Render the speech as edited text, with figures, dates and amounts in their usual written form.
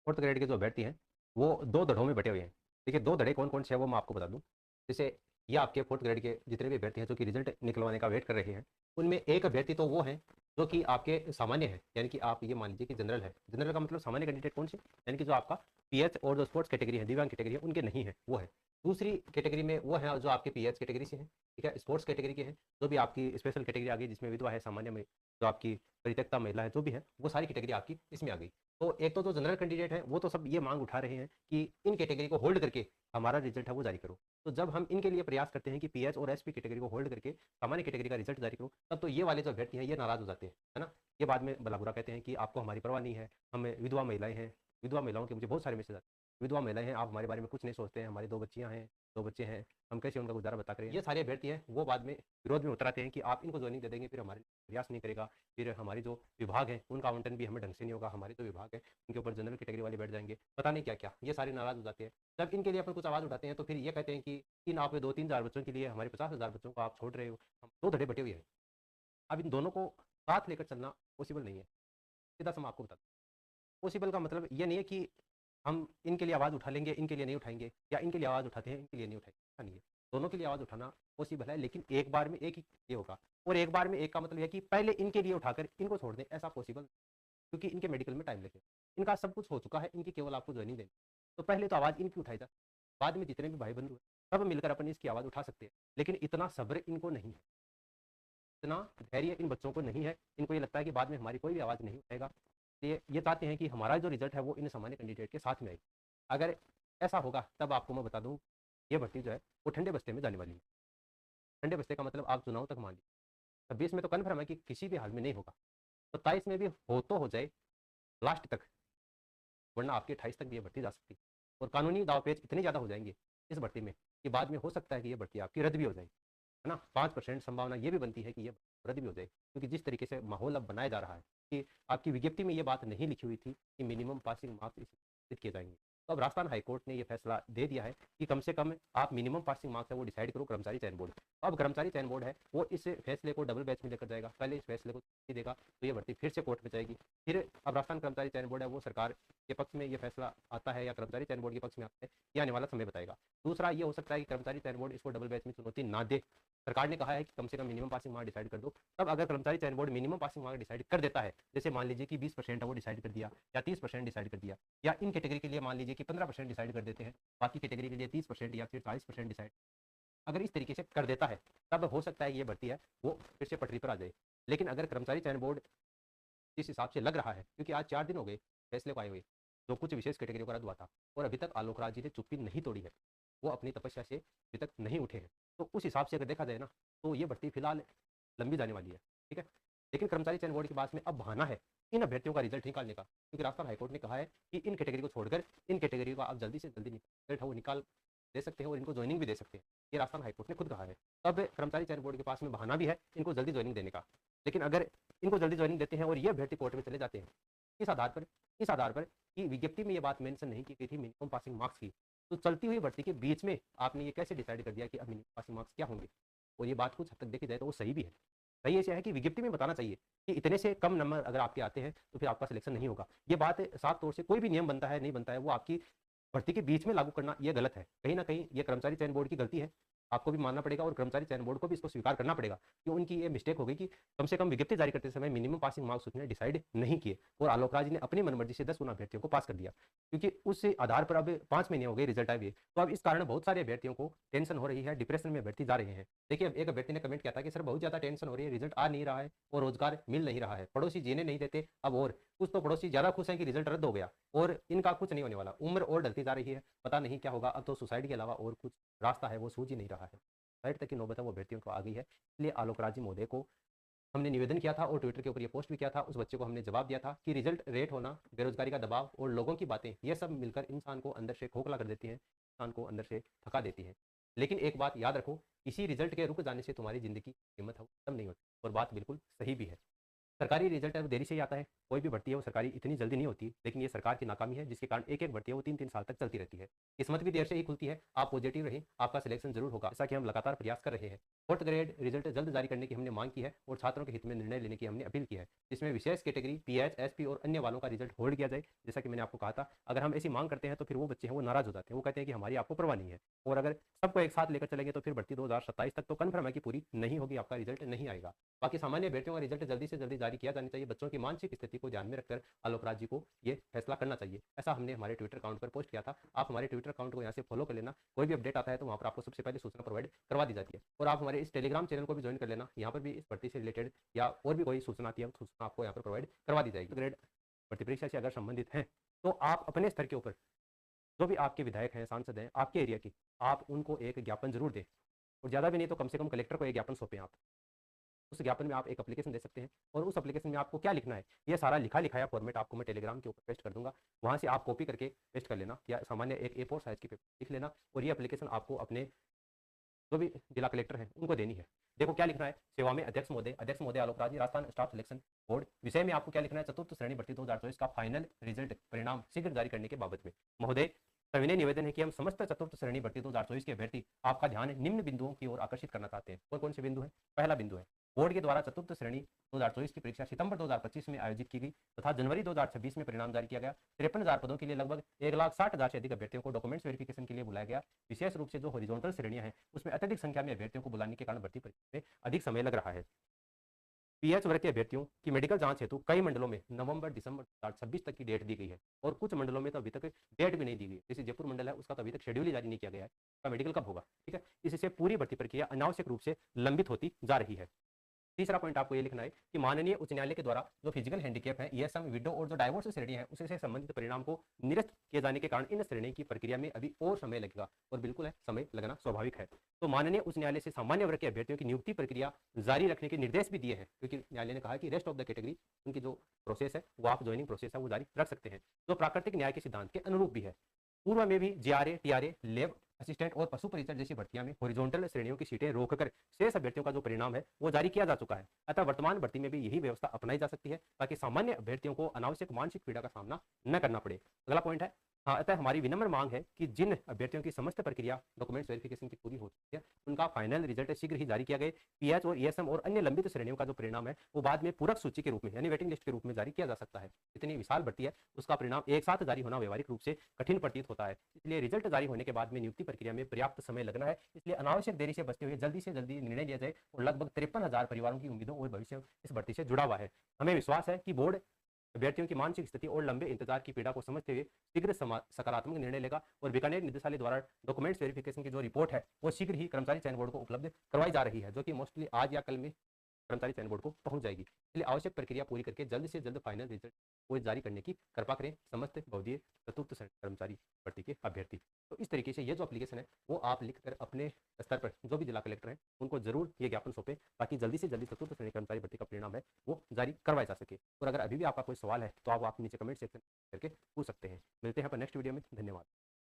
Fourth grade के जो अभ्यर्थी हैं वो दो दड़ों में बटे हुए हैं। देखिए, दो दड़े कौन कौन से हैं वो मैं आपको बता दूं। जैसे ये आपके फोर्थ ग्रेड के जितने भी अभ्यर्थी हैं जो कि रिजल्ट निकलवाने का वेट कर रहे हैं, उनमें एक अभ्यर्थी तो वो है जो कि आपके सामान्य है, यानी कि आप ये मान लीजिए कि जनरल है। जनरल का मतलब सामान्य कैंडिडेट कौन से, यानी कि जो आपका पीएच और जो स्पोर्ट्स कैटेगरी है, दिव्यांग कैटेगरी है, उनके नहीं है, वो है। दूसरी कैटेगरी में वो है जो आपके पीएच कैटेगरी से है, ठीक है, स्पोर्ट्स कैटेगरी के हैं। जो भी आपकी स्पेशल कैटेगरी आ गई जिसमें विधवा है, सामान्य में जो आपकी परित्यक्ता महिला है, जो भी है, वो सारी कैटेगरी आपकी इसमें आ गई। तो एक तो जो जनरल कैंडिडेट है वो तो सब ये मांग उठा रहे हैं कि इन कैटेगरी को होल्ड करके हमारा रिजल्ट है वो जारी करो। तो जब हम इनके लिए प्रयास करते हैं कि पीएच और एसपी कैटेगरी को होल्ड करके सामान्य कैटेगरी का रिजल्ट जारी करो, तब तो ये वाले जो अभ्यर्थी हैं ये नाराज हो जाते हैं, है ना। ये बाद में भला बुरा कहते हैं कि आपको हमारी परवाह नहीं है, हमें विधवा महिलाएं हैं। विधवा महिलाओं के मुझे बहुत सारे मैसेज आते हैं, विधवा महिलाएं हैं, आप हमारे बारे में कुछ नहीं सोचते हैं, हमारी दो बच्चियां हैं, दो बच्चे हैं, हम कैसे उनका गुजारा बता करें। ये सारे अभ्यर्थी हैं वो बाद में विरोध में उतर आते हैं कि आप इनको ज्वाइनिंग दे देंगे, फिर हमारे प्रयास नहीं करेगा, फिर हमारी जो विभाग है उनका आवंटन भी हमें ढंग से नहीं होगा, हमारे जो विभाग है उनके ऊपर जनरल कैटेगरी वाले बैठ जाएंगे, पता नहीं क्या क्या, ये सारे नाराज हो जाते हैं। जब इनके लिए अपन कुछ आवाज़ उठाते हैं तो फिर ये कहते हैं कि इन आप 2-3 हज़ार बच्चों के लिए हमारे 50,000 बच्चों को आप छोड़ रहे हो, हम दो धड़े बटे हुए हैं। अब इन दोनों को साथ लेकर चलना पॉसिबल नहीं है, सीधा सा मैं आपको बता दूं। पॉसिबल का मतलब ये नहीं है कि हम इनके लिए आवाज़ उठा लेंगे, इनके लिए नहीं उठाएंगे, या इनके लिए आवाज़ उठाते हैं, इनके लिए नहीं उठाएंगे, ऐसा नहीं है। दोनों के लिए आवाज़ उठाना पॉसिबल है, लेकिन एक बार में एक ही ये होगा। और एक बार में एक का मतलब यह कि पहले इनके लिए उठाकर इनको छोड़ दें, ऐसा पॉसिबल, क्योंकि इनके मेडिकल में टाइम लगेगा। इनका सब कुछ हो चुका है, इनकी केवल आपको ज्वाइनिंग देनी। तो पहले तो आवाज़ इनकी उठाई जा, बाद में जितने भी भाई बंधु हैं सब मिलकर अपन इसकी आवाज़ उठा सकते हैं। लेकिन इतना सब्र इनको नहीं है, इतना धैर्य इन बच्चों को नहीं है। इनको ये लगता है कि बाद में हमारी कोई भी आवाज़ नहीं उठाएगा। ये चाहते हैं कि हमारा जो रिजल्ट है वो इन सामान्य कैंडिडेट के साथ में आए। अगर ऐसा होगा तब आपको मैं बता दूं, ये भर्ती जो है वो ठंडे बस्ते में जाने वाली है। ठंडे बस्ते का मतलब आप चुनाव तक मान लीजिए, 26 में तो कन्फर्म है कि किसी भी हाल में नहीं होगा, 27 में भी हो तो हो जाए लास्ट तक, वरना आपकी 28 तक भी ये भर्ती जा सकती है। और कानूनी दाव पेच इतने ज़्यादा हो जाएंगे इस भर्ती में कि बाद में हो सकता है कि ये भर्ती आपकी रद्द भी हो जाए, है ना। 5% संभावना ये भी बनती है कि ये रद्द भी हो जाए, क्योंकि जिस तरीके से माहौल अब बनाया जा रहा है कि आपकी विज्ञप्ति में ये बात नहीं लिखी हुई थी कि मिनिमम पासिंग मार्क्स इस किए जाएंगे। तो अब राजस्थान हाईकोर्ट ने यह फैसला दे दिया है कि कम से कम आप मिनिमम पासिंग मार्क्स है वो डिसाइड करो कर्मचारी चयन बोर्ड। तो अब कर्मचारी चयन बोर्ड है वो इस फैसले को डबल बैच में लेकर जाएगा, पहले इस फैसले को देगा तो ये भर्ती फिर से कोर्ट में जाएगी। फिर अब राजस्थान कर्मचारी चयन बोर्ड है वो सरकार के पक्ष में ये फैसला आता है या कर्मचारी चयन बोर्ड के पक्ष में आता है, ये आने वाला समय बताएगा। दूसरा ये हो सकता है कि कर्मचारी चयन बोर्ड इसको डबल बैच में चुनौती ना दे, सरकार ने कहा है कि कम से कम मिनिमम पासिंग मार्क्स डिसाइड कर दो। तब अगर कर्मचारी चयन board minimum passing marks decide कर देता है, जैसे मान लीजिए कि 20% है वो डिसाइड कर दिया, या 30% डिसाइड कर दिया, या इन कैटेगरी के लिए मान लीजिए कि 15% डिसाइड कर देते हैं, बाकी कैटेगरी के लिए 30% या फिर 40% डिसाइड, अगर इस तरीके से कर देता है तब हो सकता है ये भर्ती है वो फिर से पटरी पर आ जाए। लेकिन अगर कर्मचारी चयन बोर्ड जिस हिसाब से लग रहा है, क्योंकि आज 4 दिन हो गए फैसले को आए हुए, जो कुछ विशेष कैटेगरी का रद्द हुआ था, और अभी तक आलोक राज जी ने चुप्पी नहीं तोड़ी है, वो अपनी तपस्या से अभी तक नहीं उठे हैं। तो उस हिसाब से अगर देखा जाए ना, तो ये भर्ती फिलहाल लंबी जाने वाली है, ठीक है। लेकिन कर्मचारी चयन बोर्ड के पास में अब बहाना है इन अभ्यर्थियों का रिजल्ट निकालने का, क्योंकि राजस्थान हाईकोर्ट ने कहा है कि इन कैटेगरी को छोड़कर इन कैटेगरी का आप जल्दी से जल्दी रिजल्ट है वो निकाल दे सकते हैं और इनको ज्वाइनिंग भी दे सकते हैं, ये राजस्थान हाईकोर्ट ने खुद कहा है। अब कर्मचारी चयन बोर्ड के पास में बहाना भी है इनको जल्दी ज्वाइनिंग देने का। लेकिन अगर इनको जल्दी ज्वाइनिंग देते हैं और ये अभ्यर्थी कोर्ट में चले जाते हैं, इस आधार पर कि विज्ञप्ति में ये बात मेंशन नहीं की गई थी मिनिमम पासिंग मार्क्स की, तो चलती हुई भर्ती के बीच में आपने ये कैसे डिसाइड कर दिया कि अब मिनिमम पासिंग मार्क्स क्या होंगे। और ये बात कुछ हद तक देखी जाए तो वो सही भी है। सही ऐसे है कि विज्ञप्ति में बताना चाहिए कि इतने से कम नंबर अगर आपके आते हैं तो फिर आपका सिलेक्शन नहीं होगा। ये बात साफ तौर से कोई भी नियम बनता है नहीं बनता है वो आपकी भर्ती के बीच में लागू करना ये गलत है। कहीं ना कहीं ये कर्मचारी चयन बोर्ड की गलती है, आपको भी मानना पड़ेगा, और कर्मचारी चयन बोर्ड को भी इसको स्वीकार करना पड़ेगा कि उनकी ये मिस्टेक हो गई कि कम से कम विज्ञप्ति जारी करते समय मिनिमम पासिंग मार्क्स उसने डिसाइड नहीं किए, और आलोक राज ने अपनी मनमर्जी से 10 उन अभ्यर्थियों को पास कर दिया। क्योंकि उस आधार पर अब 5 महीने हो गए रिजल्ट आए हुए, तो अब इस कारण बहुत सारे अभ्यर्थियों को टेंशन हो रही है, डिप्रेशन में अभ्यर्थी जा रहे हैं। देखिए, अब एक अभ्यर्थी ने कमेंट किया था कि सर बहुत ज्यादा टेंशन हो रही है, रिजल्ट आ नहीं रहा है और रोजगार मिल नहीं रहा है, पड़ोसी जीने नहीं देते, अब और कुछ तो पड़ोसी ज्यादा खुश हैं कि रिजल्ट रद्द हो गया और इनका कुछ नहीं होने वाला, उम्र और ढलती जा रही है, पता नहीं क्या होगा, अब तो सुसाइड के अलावा और कुछ रास्ता है वो सूझ ही नहीं रहा है। सुसाइड तक की नौबत है वो अभ्यर्थियों को आ गई है। इसलिए आलोक राज जी महोदय को हमने निवेदन किया था और ट्विटर के ऊपर ये पोस्ट भी किया था, उस बच्चे को हमने जवाब दिया था कि रिजल्ट रेट होना, बेरोजगारी का दबाव और लोगों की बातें, ये सब मिलकर इंसान को अंदर से खोखला कर देती हैं, इंसान को अंदर से थका देती हैं। लेकिन एक बात याद रखो, इसी रिजल्ट के रुक जाने से तुम्हारी जिंदगी की कीमत है वो खत्म नहीं होती, और बात बिल्कुल सही भी है। सरकारी रिजल्ट है वो देरी से ही आता है, कोई भी भर्ती है वो सरकारी इतनी जल्दी नहीं होती, लेकिन ये सरकार की नाकामी है जिसके कारण एक एक भर्ती है वो 3-3 साल तक चलती रहती है। किस्मत भी देर से ही खुलती है, आप पॉजिटिव रहें, आपका सिलेक्शन जरूर होगा, जैसा कि हम लगातार प्रयास कर रहे हैं। फोर्थ ग्रेड रिजल्ट जल्द जारी करने की हमने मांग की है और छात्रों के हित में निर्णय लेने की हमने अपील की है, जिसमें विशेष कैटेगरी पीएच, एसपी और अन्य वालों का रिजल्ट होल्ड किया जाए। जैसा कि मैंने आपको कहा था, अगर हम ऐसी मांग करते हैं तो फिर वो बच्चे हैं वो नाराज हो जाते हैं, वो कहते हैं कि हमारी आपको परवाह नहीं है। और अगर सबको एक साथ लेकर चलेंगे तो फिर भर्ती 2027 तक तो कन्फर्म है कि पूरी नहीं होगी, आपका रिजल्ट नहीं आएगा। बाकी सामान्य अभ्यर्थियों का रिजल्ट जल्दी से जल्दी जारी किया जाना चाहिए। बच्चों की मानसिक स्थिति को ध्यान में रखकर आलोक राज जी को ये फैसला करना चाहिए। ऐसा हमने हमारे ट्विटर अकाउंट पर पोस्ट किया था। आप हमारे ट्विटर अकाउंट को यहाँ से फॉलो कर लेना, कोई भी अपडेट आता है तो वहाँ पर आपको सबसे पहले सूचना प्रोवाइड करवा दी जाती है। और आप हमारे इस टेलीग्राम चैनल को भी ज्वाइन कर लेना, यहाँ पर भी इस भर्ती से रिलेटेड या और भी कोई सूचना आती है सूचना आपको यहाँ पर प्रोवाइड करवा दी जाएगी। ग्रेड भर्ती परीक्षा से अगर संबंधित हैं तो आप अपने स्तर के ऊपर जो भी आपके विधायक हैं, सांसद हैं आपके एरिया के, आप उनको एक ज्ञापन जरूर दें, और ज़्यादा भी नहीं तो कम से कम कलेक्टर को एक ज्ञापन सौंपें आप। उस ज्ञापन में आप एक एप्लीकेशन दे सकते हैं और उस एप्लीकेशन में आपको क्या लिखना है ये सारा लिखा लिखाया फॉर्मेट आपको मैं टेलीग्राम के ऊपर पेस्ट कर दूंगा, वहाँ से आप कॉपी करके पेस्ट कर लेना या सामान्य एक A4 साइज की पेपर लिख लेना, और ये एप्लीकेशन आपको अपने जो भी जिला कलेक्टर हैं उनको देनी है। देखो क्या लिखना है, सेवा में अध्यक्ष महोदय Alok Raj ji, Rajasthan staff selection board. विषय में आपको क्या लिखना है, चतुर्थ श्रेणी भर्ती 2024 का फाइनल रिजल्ट परिणाम शीघ्र जारी करने के बाबत में महोदय सविनय निवेदन है कि हम समस्त चतुर्थ श्रेणी भर्ती 2024 के अभ्यर्थी आपका ध्यान निम्न बिंदुओं की ओर आकर्षित करना चाहते हैं। कौन कौन से बिंदु हैं? पहला बिंदु है, बोर्ड के द्वारा चतुर्थ श्रेणी 2024 की परीक्षा सितंबर 2025 में आयोजित की गई तथा जनवरी 2026 में परिणाम जारी किया गया। 53,000 पदों के लिए लगभग 1,60,000 से अधिक अभ्यर्थियों को डॉक्यूमेंट्स वेरिफिकेशन के लिए बुलाया गया। विशेष रूप से जो हॉरिजॉन्टल श्रेणियां हैं उसमें अत्यधिक संख्या में अभ्यर्थियों को बुलाने के कारण भर्ती परीक्षा में अधिक समय लग रहा है। पीएच वर्ग के अभ्यर्थियों की मेडिकल जांच हेतु कई मंडलों में नवंबर दिसंबर 2026 तक की डेट दी गई है और कुछ मंडलों में तो अभी तक डेट भी नहीं दी गई। जैसे जयपुर मंडल है उसका तो अभी तक शेड्यूल ही जारी नहीं किया गया है, उसका मेडिकल कब होगा, ठीक है। इससे पूरी भर्ती प्रक्रिया अनावश्यक रूप से लंबित होती जा रही है। तीसरा पॉइंट आपको ये लिखना है कि माननीय उच्च न्यायालय के द्वारा जो फिजिकल हैंडीकैप है, ईएसएम, विडो और जो डाइवोर्स श्रेणी है उससे संबंधित परिणाम को निरस्त किए जाने के कारण इन श्रेणी की प्रक्रिया में अभी और समय लगेगा, और बिल्कुल है समय लगना स्वाभाविक है। तो माननीय उच्च न्यायालय से सामान्य वर्ग के अभ्यर्थियों की नियुक्ति प्रक्रिया जारी रखने के निर्देश भी दिए हैं, क्योंकि न्यायालय ने कहा कि रेस्ट ऑफ द कैटेगरी उनकी जो प्रोसेस है वो आप ज्वाइनिंग प्रोसेस है वो जारी रख सकते हैं, जो प्राकृतिक न्याय के सिद्धांत के अनुरूप भी है। पूर्व में भी जीआरए, टीआरए, लैब असिस्टेंट और पशु परिचर जैसी भर्तियां में हॉरिजॉन्टल श्रेणियों की सीटें रोककर शेष अभ्यर्थियों का जो परिणाम है वो जारी किया जा चुका है। अतः वर्तमान भर्ती में भी यही व्यवस्था अपनाई जा सकती है ताकि सामान्य अभ्यर्थियों को अनावश्यक मानसिक पीड़ा का सामना न करना पड़े। अगला पॉइंट है, हाँ, अतः हमारी विनम्र मांग है कि जिन अभ्यर्थियों की समस्त प्रक्रिया डॉक्यूमेंट्स वेरिफिकेशन की पूरी हो चुकी है उनका फाइनल रिजल्ट शीघ्र ही जारी किया गया। पीएच और ईएसएम और अन्य लंबित श्रेणियों का जो परिणाम है वो बाद में पूरक सूची के रूप में यानी वेटिंग लिस्ट के रूप में जारी किया जा सकता है। इतनी विशाल भर्ती है उसका परिणाम एक साथ जारी होना व्यवहारिक रूप से कठिन प्रतीत होता है, इसलिए रिजल्ट जारी होने के बाद में नियुक्ति प्रक्रिया में पर्याप्त समय लगना है। इसलिए अनावश्यक देरी से बचते हुए जल्दी से जल्दी निर्णय लिया जाए, और लगभग 53,000 परिवारों की उम्मीदों और भविष्य इस भर्ती से जुड़ा हुआ है। हमें विश्वास है कि बोर्ड अभ्यर्थियों की मानसिक स्थिति और लंबे इंतजार की पीड़ा को समझते हुए शीघ्र सकारात्मक निर्णय लेगा, और बीकानेर निदेशालय द्वारा डॉक्यूमेंट्स वेरिफिकेशन की जो रिपोर्ट है वो शीघ्र ही कर्मचारी चयन बोर्ड को उपलब्ध करवाई जा रही है, जो कि मोस्टली आज या कल में कर्मचारी चयन बोर्ड को पहुंच जाएगी। इसलिए आवश्यक प्रक्रिया पूरी करके जल्द से जल्द फाइनल रिजल्ट को जारी करने की कृपा करें समस्त बहुदीय चतुर्थ कर्मचारी भर्ती के अभ्यर्थी। तो इस तरीके से ये जो एप्लीकेशन है वो आप लिखकर अपने स्तर पर जो भी जिला कलेक्टर हैं उनको जरूर ये ज्ञापन सौंपें, ताकि जल्दी से जल्दी चतुर्थ श्रेणी कर्मचारी भर्ती का परिणाम है वो जारी करवाया जा सके। और अगर अभी भी आपका कोई सवाल है तो आप नीचे कमेंट सेक्शन करके पूछ सकते हैं। मिलते हैं पर नेक्स्ट वीडियो में, धन्यवाद।